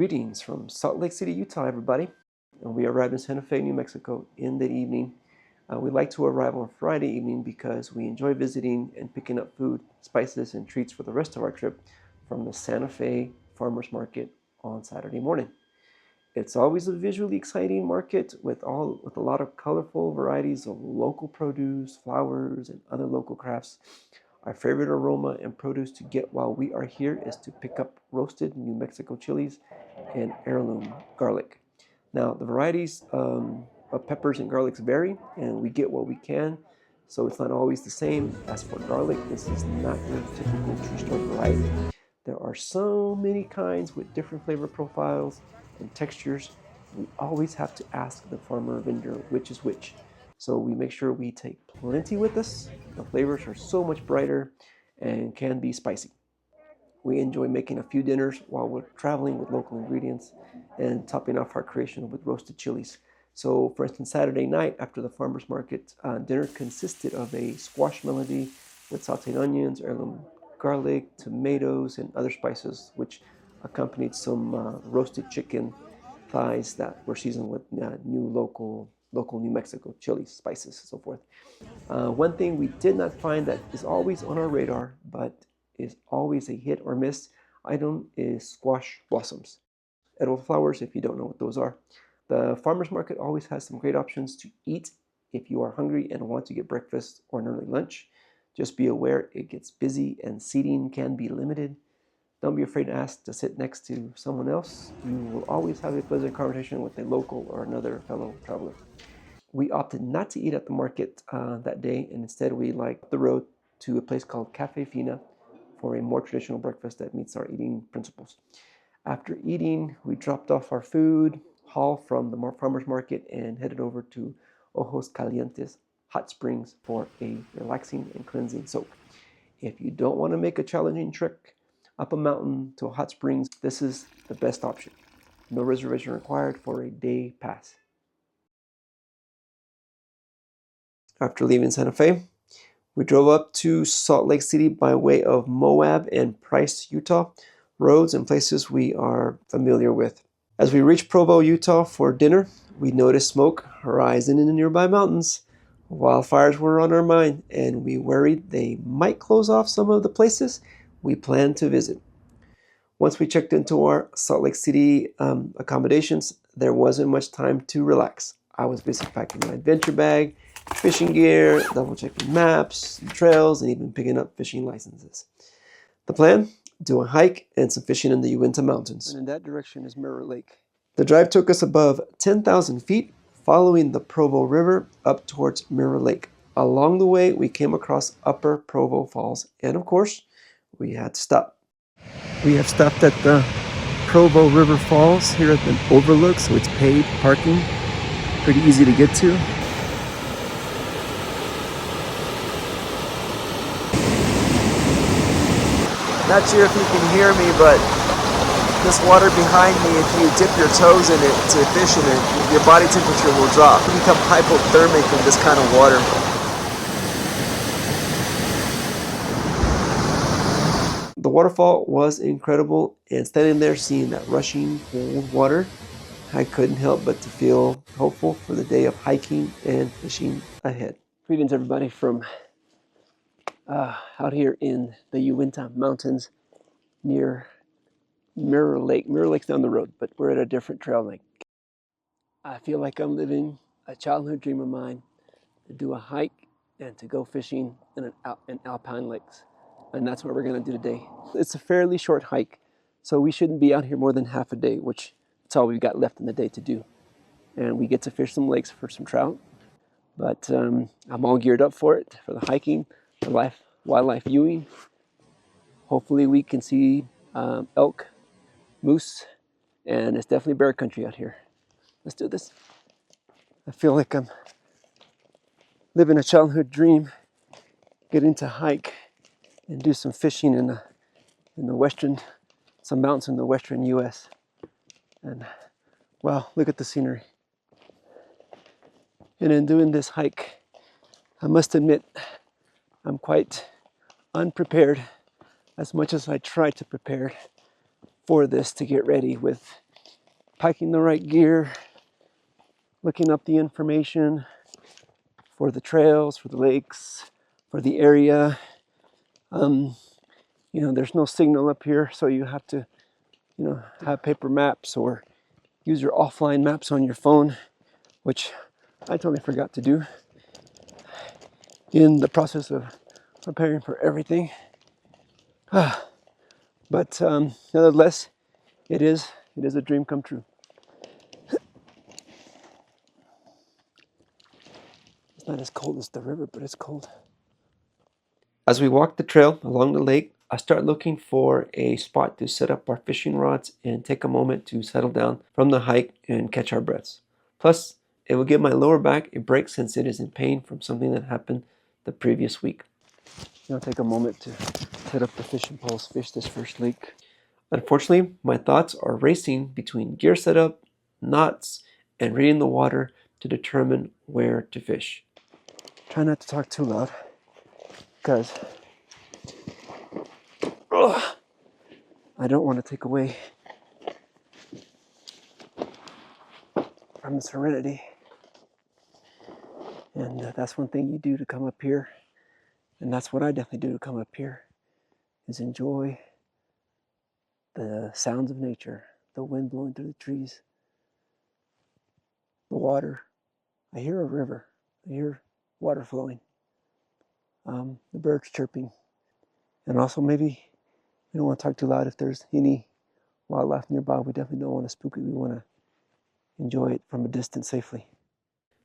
Greetings from Salt Lake City, Utah, everybody. We arrived in Santa Fe, New Mexico in the evening. We like to arrive on Friday evening because we enjoy visiting and picking up food, spices, and treats for the rest of our trip from the Santa Fe Farmers Market on Saturday morning. It's always a visually exciting market with a lot of colorful varieties of local produce, flowers, and other local crafts. Our favorite aroma and produce to get while we are here is to pick up roasted New Mexico chilies and heirloom garlic. Now, the varieties of peppers and garlics vary, and we get what we can, so it's not always the same. As for garlic, this is not your typical tree store variety. There are so many kinds with different flavor profiles and textures. We always have to ask the farmer or vendor which is which. So we make sure we take plenty with us. The flavors are so much brighter and can be spicy. We enjoy making a few dinners while we're traveling with local ingredients and topping off our creation with roasted chilies. So, for instance, Saturday night after the farmer's market, dinner consisted of a squash melody with sauteed onions, heirloom garlic, tomatoes, and other spices, which accompanied some roasted chicken thighs that were seasoned with new local New Mexico chilies, spices, and so forth. One thing we did not find that is always on our radar, but is always a hit or miss item is squash blossoms. Edible flowers, if you don't know what those are. The farmer's market always has some great options to eat if you are hungry and want to get breakfast or an early lunch. Just be aware it gets busy and seating can be limited. Don't be afraid to ask to sit next to someone else. You will always have a pleasant conversation with a local or another fellow traveler. We opted not to eat at the market that day, and instead we liked the road to a place called Cafe Fina for a more traditional breakfast that meets our eating principles. After eating, we dropped off our food, hauled from the farmer's market, and headed over to Ojos Calientes Hot Springs for a relaxing and cleansing soak. If you don't want to make a challenging trek up a mountain to a hot springs, this is the best option. No reservation required for a day pass. After leaving Santa Fe, we drove up to Salt Lake City by way of Moab and Price, Utah, roads and places we are familiar with. As we reached Provo, Utah for dinner, we noticed smoke rising in the nearby mountains. Wildfires were on our mind, and we worried they might close off some of the places we planned to visit. Once we checked into our Salt Lake City accommodations, there wasn't much time to relax. I was busy packing my adventure bag, fishing gear, double checking maps, trails, and even picking up fishing licenses. The plan? Do a hike and some fishing in the Uinta Mountains. And in that direction is Mirror Lake. The drive took us above 10,000 feet, following the Provo River up towards Mirror Lake. Along the way, we came across Upper Provo Falls, and of course, we had to stop. We have stopped at the Provo River Falls here at the overlook, so it's paid parking. Pretty easy to get to. Not sure if you can hear me, but this water behind me, if you dip your toes in it to fish in it, your body temperature will drop. You become hypothermic in this kind of water. The waterfall was incredible, and standing there seeing that rushing cold water, I couldn't help but to feel hopeful for the day of hiking and fishing ahead. Greetings, everybody, from out here in the Uinta Mountains near Mirror Lake. Mirror Lake's down the road, but we're at a different trail lake. I feel like I'm living a childhood dream of mine to do a hike and to go fishing in alpine lakes. And that's what we're going to do today. It's a fairly short hike, so we shouldn't be out here more than half a day, which is all we've got left in the day to do. And we get to fish some lakes for some trout. But I'm all geared up for it, for the hiking, the wildlife viewing. Hopefully we can see elk, moose, and it's definitely bear country out here. Let's do this. I feel like I'm living a childhood dream, getting to hike and do some fishing in some mountains in the western U.S. And wow, look at the scenery. And in doing this hike, I must admit, I'm quite unprepared, as much as I try to prepare for this to get ready with packing the right gear, looking up the information for the trails, for the lakes, for the area. There's no signal up here, so you have to, have paper maps or use your offline maps on your phone, which I totally forgot to do in the process of preparing for everything. But nevertheless, it is a dream come true. It's not as cold as the river, but it's cold. As we walk the trail along the lake, I start looking for a spot to set up our fishing rods and take a moment to settle down from the hike and catch our breaths. Plus, it will give my lower back a break since it is in pain from something that happened the previous week. I'll take a moment to set up the fishing poles, fish this first lake. Unfortunately, my thoughts are racing between gear setup, knots, and reading the water to determine where to fish. Try not to talk too loud, because I don't want to take away from the serenity. And that's one thing you do to come up here, and that's what I definitely do to come up here, is enjoy the sounds of nature, the wind blowing through the trees, the water. I hear a river, I hear water flowing, the birds chirping, and also maybe we don't want to talk too loud if there's any wildlife nearby. We definitely don't want to spook it. We want to enjoy it from a distance safely.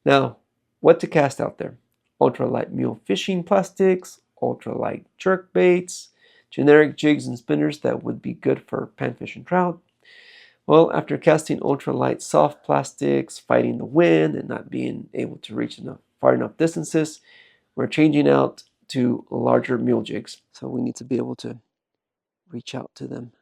Now, what to cast out there? Ultralight mule fishing plastics, ultralight jerk baits, generic jigs and spinners that would be good for panfish and trout. Well, after casting ultralight soft plastics, fighting the wind, and not being able to reach far enough distances, we're changing out to larger mule jigs. So we need to be able to reach out to them.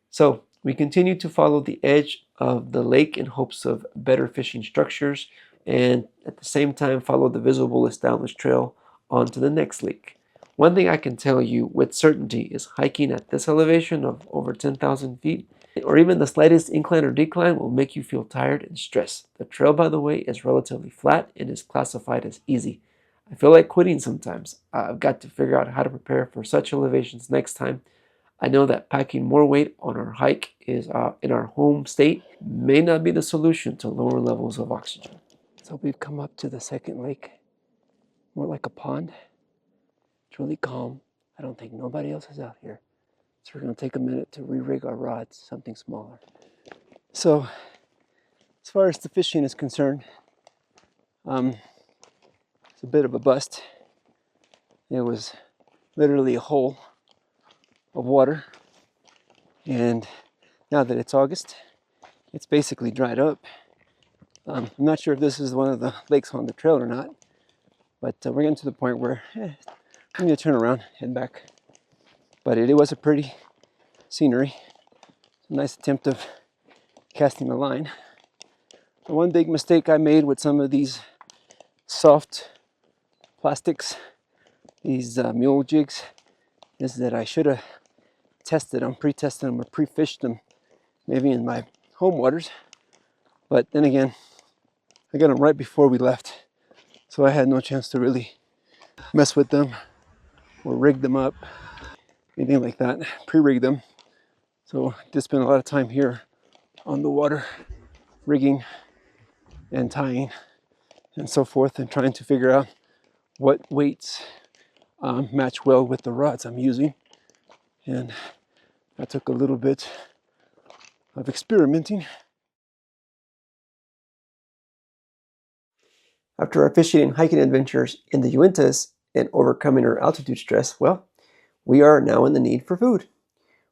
So we continue to follow the edge of the lake in hopes of better fishing structures, and at the same time follow the visible established trail onto the next lake. One thing I can tell you with certainty is hiking at this elevation of over 10,000 feet, or even the slightest incline or decline, will make you feel tired and stressed. The trail, by the way, is relatively flat and is classified as easy. I feel like quitting sometimes. I've got to figure out how to prepare for such elevations next time. I know that packing more weight on our hike is in our home state may not be the solution to lower levels of oxygen. So we've come up to the second lake, more like a pond. It's really calm. I don't think nobody else is out here. So we're going to take a minute to re-rig our rods, something smaller. So as far as the fishing is concerned, it's a bit of a bust. It was literally a hole of water, and now that it's August, it's basically dried up. I'm not sure if this is one of the lakes on the trail or not, but we're getting to the point where I'm going to turn around, head back. But it was a pretty scenery. A nice attempt of casting a line. The one big mistake I made with some of these soft plastics, these mule jigs, is that I should have tested them, pre-tested them, or pre-fished them maybe in my home waters. But then again, I got them right before we left, so I had no chance to really mess with them or rig them up, anything like that, pre-rig them. So I did spend a lot of time here on the water, rigging and tying and so forth, and trying to figure out what weights match well with the rods I'm using. And that took a little bit of experimenting. After our fishing and hiking adventures in the Uintas and overcoming our altitude stress, well, we are now in the need for food.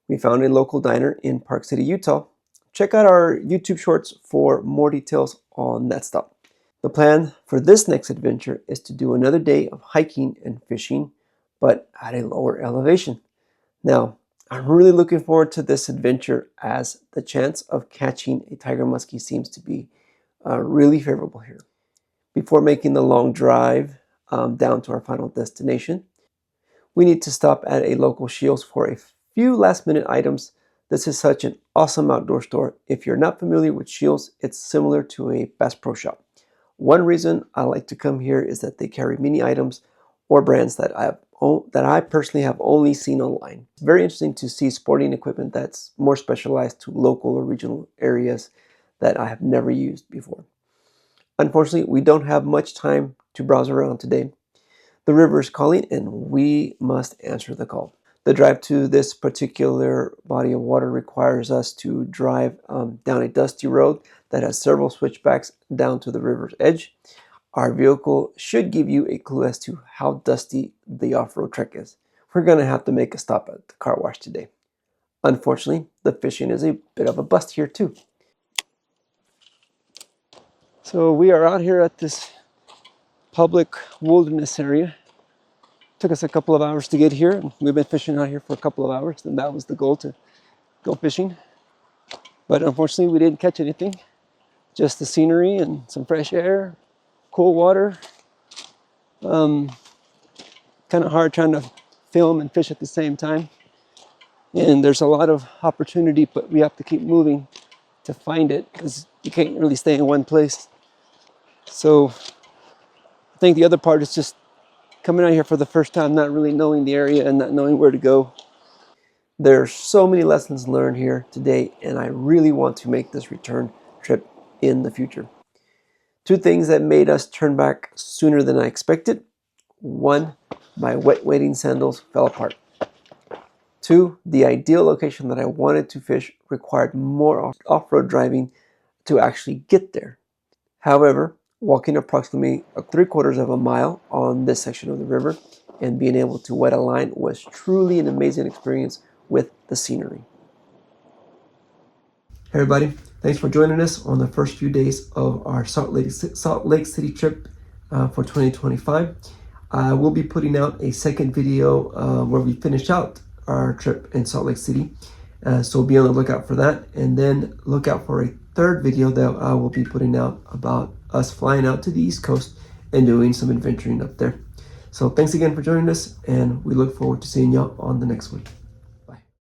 We found a local diner in Park City, Utah. Check out our YouTube shorts for more details on that stop. The plan for this next adventure is to do another day of hiking and fishing, but at a lower elevation. Now, I'm really looking forward to this adventure, as the chance of catching a tiger muskie seems to be really favorable here. Before making the long drive down to our final destination, we need to stop at a local Scheels for a few last-minute items This is such an awesome outdoor store. If you're not familiar with Scheels, it's similar to a Bass Pro Shop. One reason I like to come here is that they carry many items or brands that I personally have only seen online. It's very interesting to see sporting equipment that's more specialized to local or regional areas that I have never used before. Unfortunately, we don't have much time to browse around today. The river is calling and we must answer the call. The drive to this particular body of water requires us to drive down a dusty road that has several switchbacks down to the river's edge. Our vehicle should give you a clue as to how dusty the off-road trek is. We're going to have to make a stop at the car wash today. Unfortunately, the fishing is a bit of a bust here too. So we are out here at this public wilderness area. Took us a couple of hours to get here. We've been fishing out here for a couple of hours, and that was the goal, to go fishing. But unfortunately, we didn't catch anything. Just the scenery and some fresh air, cool water. Kind of hard trying to film and fish at the same time. And there's a lot of opportunity, but we have to keep moving to find it because you can't really stay in one place. So I think the other part is just coming out here for the first time, not really knowing the area and not knowing where to go. There are so many lessons learned here today, and I really want to make this return trip in the future. Two things that made us turn back sooner than I expected. One, my wet wading sandals fell apart. Two, the ideal location that I wanted to fish required more off-road driving to actually get there. However, walking approximately 3/4 of a mile on this section of the river and being able to wet a line was truly an amazing experience with the scenery. Hey everybody, thanks for joining us on the first few days of our Salt Lake City trip for 2025. We'll be putting out a second video where we finish out our trip in Salt Lake City. So be on the lookout for that, and then look out for a third video that I will be putting out about us flying out to the East Coast and doing some adventuring up there. So thanks again for joining us, and we look forward to seeing y'all on the next one.